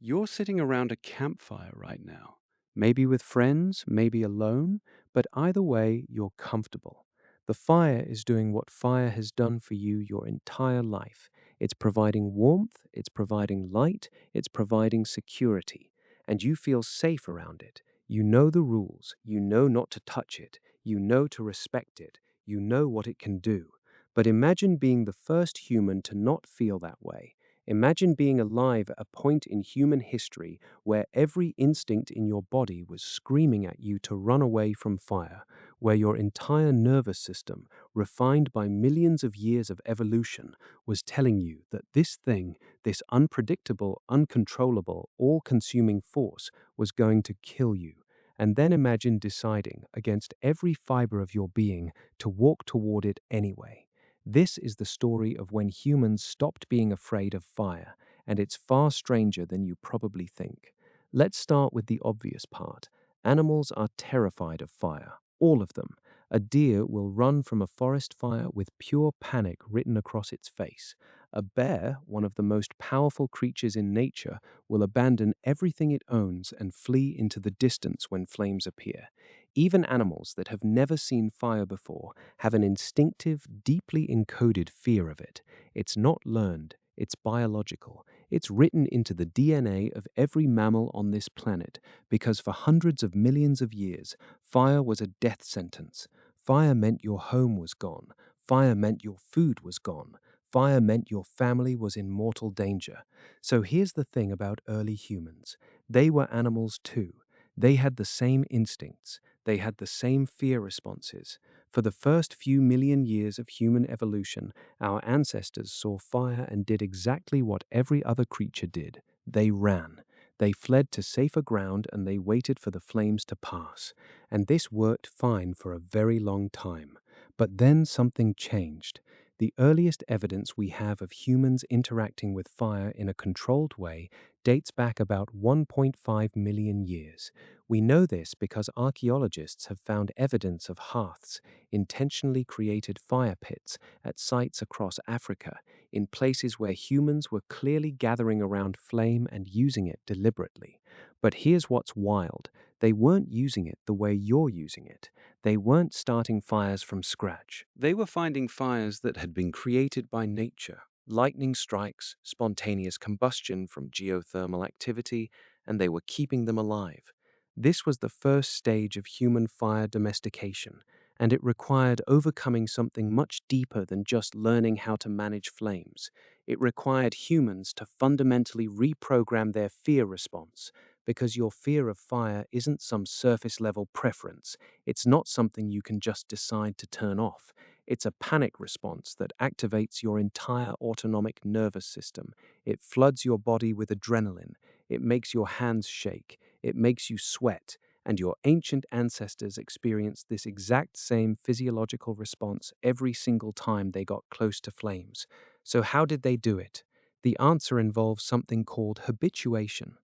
You're sitting around a campfire right now. Maybe with friends, maybe alone, but either way, you're comfortable. The fire is doing what fire has done for you your entire life. It's providing warmth, it's providing light, it's providing security, and you feel safe around it. You know the rules, you know not to touch it, you know to respect it, you know what it can do. But imagine being the first human to not feel that way. Imagine being alive at a point in human history where every instinct in your body was screaming at you to run away from fire, where your entire nervous system, refined by millions of years of evolution, was telling you that this thing, this unpredictable, uncontrollable, all consuming force, was going to kill you. And then imagine deciding, against every fiber of your being, to walk toward it anyway. This is the story of when humans stopped being afraid of fire, and it's far stranger than you probably think. Let's start with the obvious part. Animals are terrified of fire, all of them. A deer will run from a forest fire with pure panic written across its face. A bear, one of the most powerful creatures in nature, will abandon everything it owns and flee into the distance when flames appear. Even animals that have never seen fire before have an instinctive, deeply encoded fear of it. It's not learned, it's biological. It's written into the DNA of every mammal on this planet because for hundreds of millions of years, fire was a death sentence. Fire meant your home was gone. Fire meant your food was gone. Fire meant your family was in mortal danger. So here's the thing about early humans. They were animals too. They had the same instincts. They had the same fear responses. For the first few million years of human evolution, our ancestors saw fire and did exactly what every other creature did. They ran. They fled to safer ground and they waited for the flames to pass. And this worked fine for a very long time. But then something changed. The earliest evidence we have of humans interacting with fire in a controlled way dates back about 1.5 million years. We know this because archaeologists have found evidence of hearths, intentionally created fire pits, at sites across Africa, in places where humans were clearly gathering around flame and using it deliberately. But here's what's wild. They weren't using it the way you're using it. They weren't starting fires from scratch. They were finding fires that had been created by nature. Lightning strikes, spontaneous combustion from geothermal activity, and they were keeping them alive. This was the first stage of human fire domestication, and it required overcoming something much deeper than just learning how to manage flames. It required humans to fundamentally reprogram their fear response, because your fear of fire isn't some surface level preference. It's not something you can just decide to turn off. It's a panic response that activates your entire autonomic nervous system. It floods your body with adrenaline. It makes your hands shake. It makes you sweat. And your ancient ancestors experienced this exact same physiological response every single time they got close to flames. So, how did they do it? The answer involves something called habituation.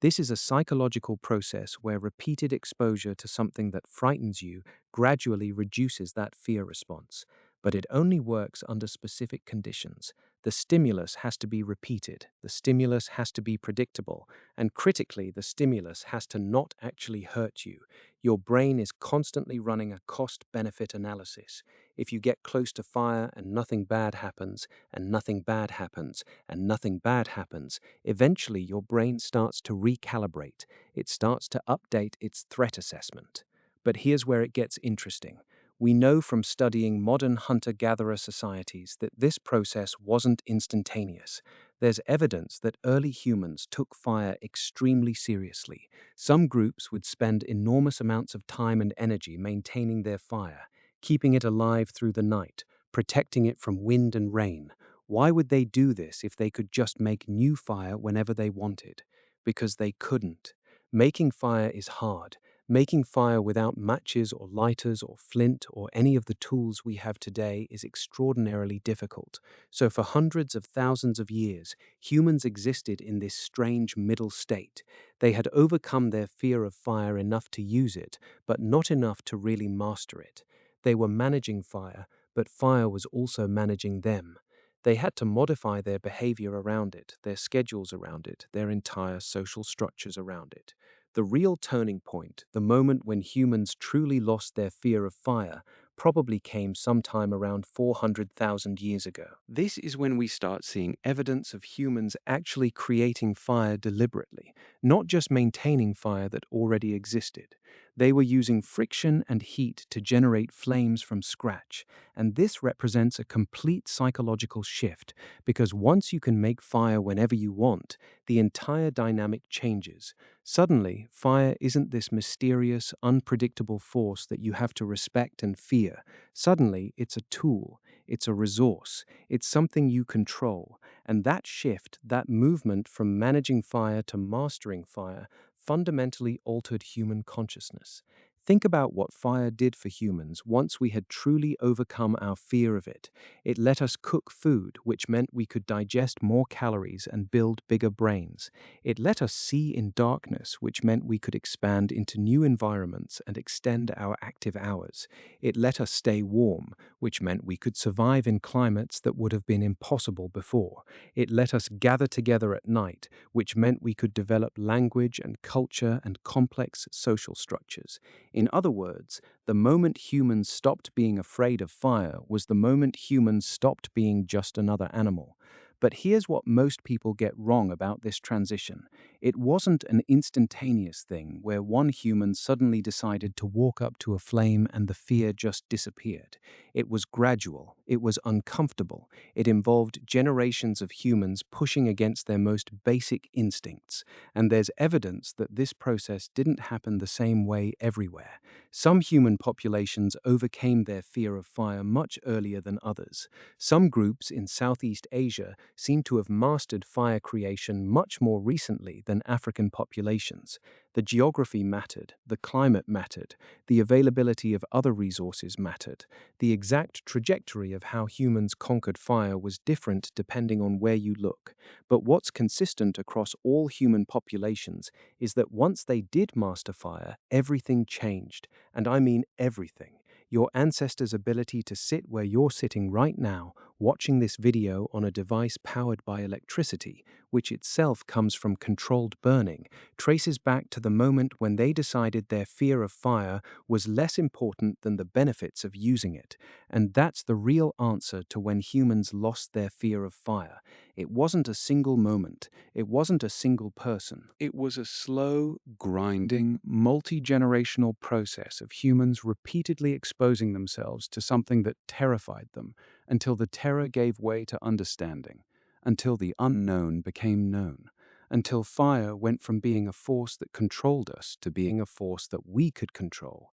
This is a psychological process where repeated exposure to something that frightens you gradually reduces that fear response. But it only works under specific conditions. The stimulus has to be repeated, the stimulus has to be predictable, and critically, the stimulus has to not actually hurt you. Your brain is constantly running a cost benefit analysis. If you get close to fire and nothing bad happens, and nothing bad happens, and nothing bad happens, eventually your brain starts to recalibrate. It starts to update its threat assessment. But here's where it gets interesting. We know from studying modern hunter-gatherer societies that this process wasn't instantaneous. There's evidence that early humans took fire extremely seriously. Some groups would spend enormous amounts of time and energy maintaining their fire, keeping it alive through the night, protecting it from wind and rain. Why would they do this if they could just make new fire whenever they wanted? Because they couldn't. Making fire is hard. Making fire without matches or lighters or flint or any of the tools we have today is extraordinarily difficult. So for hundreds of thousands of years, humans existed in this strange middle state. They had overcome their fear of fire enough to use it, but not enough to really master it. They were managing fire, but fire was also managing them. They had to modify their behavior around it, their schedules around it, their entire social structures around it. The real turning point, the moment when humans truly lost their fear of fire, probably came sometime around 400,000 years ago. This is when we start seeing evidence of humans actually creating fire deliberately, not just maintaining fire that already existed. They were using friction and heat to generate flames from scratch, and this represents a complete psychological shift because once you can make fire whenever you want, the entire dynamic changes. Suddenly, fire isn't this mysterious, unpredictable force that you have to respect and fear. Suddenly, it's a tool, it's a resource, it's something you control. And that shift, that movement from managing fire to mastering fire, fundamentally altered human consciousness. Think about what fire did for humans once we had truly overcome our fear of it. It let us cook food, which meant we could digest more calories and build bigger brains. It let us see in darkness, which meant we could expand into new environments and extend our active hours. It let us stay warm, which meant we could survive in climates that would have been impossible before. It let us gather together at night, which meant we could develop language and culture and complex social structures. In other words, the moment humans stopped being afraid of fire was the moment humans stopped being just another animal. But here's what most people get wrong about this transition. It wasn't an instantaneous thing where one human suddenly decided to walk up to a flame and the fear just disappeared. It was gradual, it was uncomfortable, it involved generations of humans pushing against their most basic instincts, and there's evidence that this process didn't happen the same way everywhere. Some human populations overcame their fear of fire much earlier than others. Some groups in Southeast Asia seem to have mastered fire creation much more recently than African populations. The geography mattered, the climate mattered, the availability of other resources mattered. The exact trajectory of how humans conquered fire was different depending on where you look. But what's consistent across all human populations is that once they did master fire, everything changed. And I mean everything. Your ancestors' ability to sit where you're sitting right now, watching this video on a device powered by electricity, which itself comes from controlled burning, traces back to the moment when they decided their fear of fire was less important than the benefits of using it. And that's the real answer to when humans lost their fear of fire. It wasn't a single moment. It wasn't a single person. It was a slow, grinding, multi-generational process of humans repeatedly exposing themselves to something that terrified them until the terror gave way to understanding, until the unknown became known, until fire went from being a force that controlled us to being a force that we could control.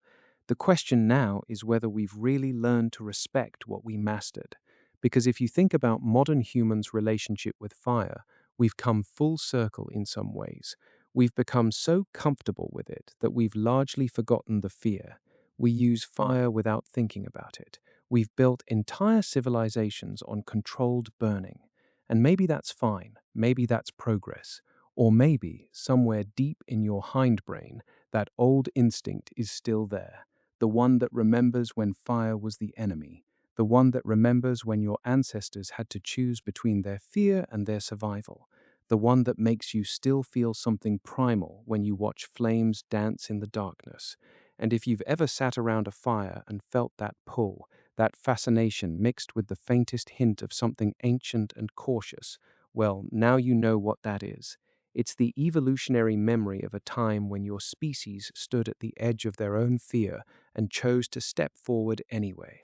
The question now is whether we've really learned to respect what we mastered. Because if you think about modern humans' relationship with fire, we've come full circle in some ways. We've become so comfortable with it that we've largely forgotten the fear. We use fire without thinking about it. We've built entire civilizations on controlled burning. And maybe that's fine, maybe that's progress. Or maybe, somewhere deep in your hindbrain, that old instinct is still there. The one that remembers when fire was the enemy. The one that remembers when your ancestors had to choose between their fear and their survival. The one that makes you still feel something primal when you watch flames dance in the darkness. And if you've ever sat around a fire and felt that pull, that fascination mixed with the faintest hint of something ancient and cautious, well, now you know what that is. It's the evolutionary memory of a time when your species stood at the edge of their own fear and chose to step forward anyway.